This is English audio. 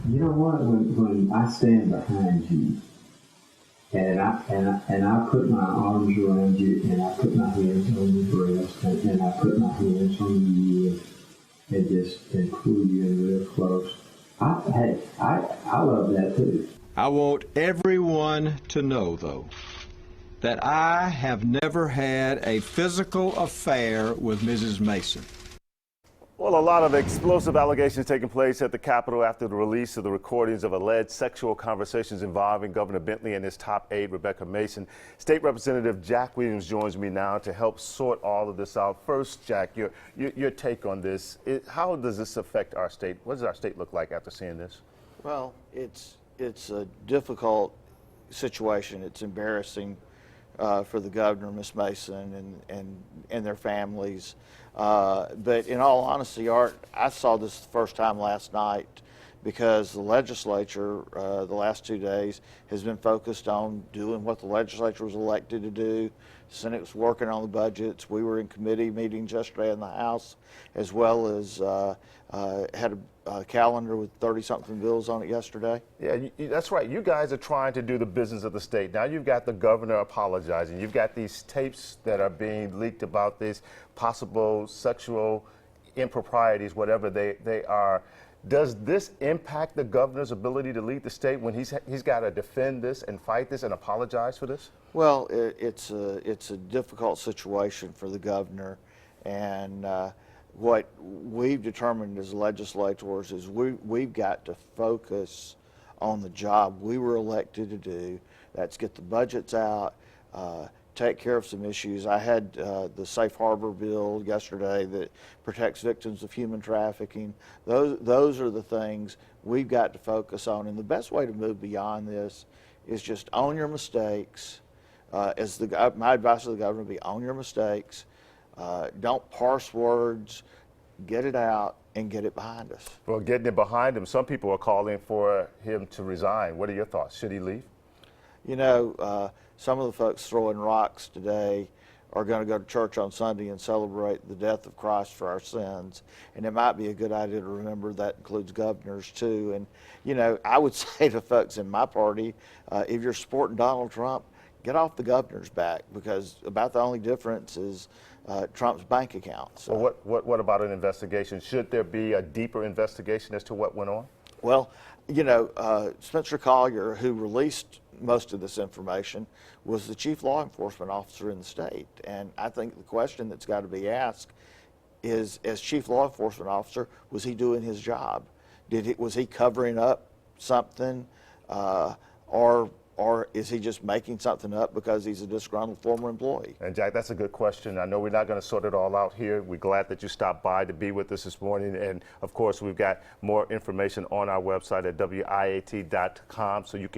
You know what? When I stand behind you and I put my arms around you and I put my hands on your breast and I put my hands on you and just and pull you in real close. I love that too. I want everyone to know, though, that I have never had a physical affair with Mrs. Mason. Well, a lot of explosive allegations taking place at the Capitol after the release of the recordings of alleged sexual conversations involving Governor Bentley and his top aide, Rebecca Mason. State Representative Jack Williams joins me now to help sort all of this out. First, Jack, your take on this. How does this affect our state? What does our state look like after seeing this? Well, it's a difficult situation. It's embarrassing for the governor, Miss Mason, and their families. But in all honesty, Art, I saw this the first time last night because the legislature, the last 2 days, has been focused on doing what the legislature was elected to do. The Senate was working on the budgets. We were in committee meetings yesterday in the House, as well as had a calendar with 30-something bills on it yesterday. Yeah, that's right. You guys are trying to do the business of the state. Now you've got the governor apologizing. You've got these tapes that are being leaked about these possible sexual improprieties, whatever they are. Does this impact the governor's ability to lead the state when he's got to defend this and fight this and apologize for this? Well, it's a difficult situation for the governor, and what we've determined as legislators is we've got to focus on the job we were elected to do. That's get the budgets out, take care of some issues. I had the Safe Harbor bill yesterday that protects victims of human trafficking. Those are the things we've got to focus on. And the best way to move beyond this is just own your mistakes. My advice to the governor would be own your mistakes. Don't parse words. Get it out and get it behind us. Well, getting it behind him, some people are calling for him to resign. What are your thoughts? Should he leave? You know, some of the folks throwing rocks today are going to go to church on Sunday and celebrate the death of Christ for our sins. And it might be a good idea to remember that includes governors too. And, you know, I would say to folks in my party, if you're supporting Donald Trump, get off the governor's back, because about the only difference is Trump's bank accounts. Well, what about an investigation? Should there be a deeper investigation as to what went on? Well, you know, Spencer Collier, who released most of this information, was the chief law enforcement officer in the state. And I think the question that's got to be asked is, as chief law enforcement officer, was he doing his job? Was he covering up something, or is he just making something up because he's a disgruntled former employee? And Jack, that's a good question. I know we're not going to sort it all out here. We're glad that you stopped by to be with us this morning. And of course, we've got more information on our website at WIAT.com, so you can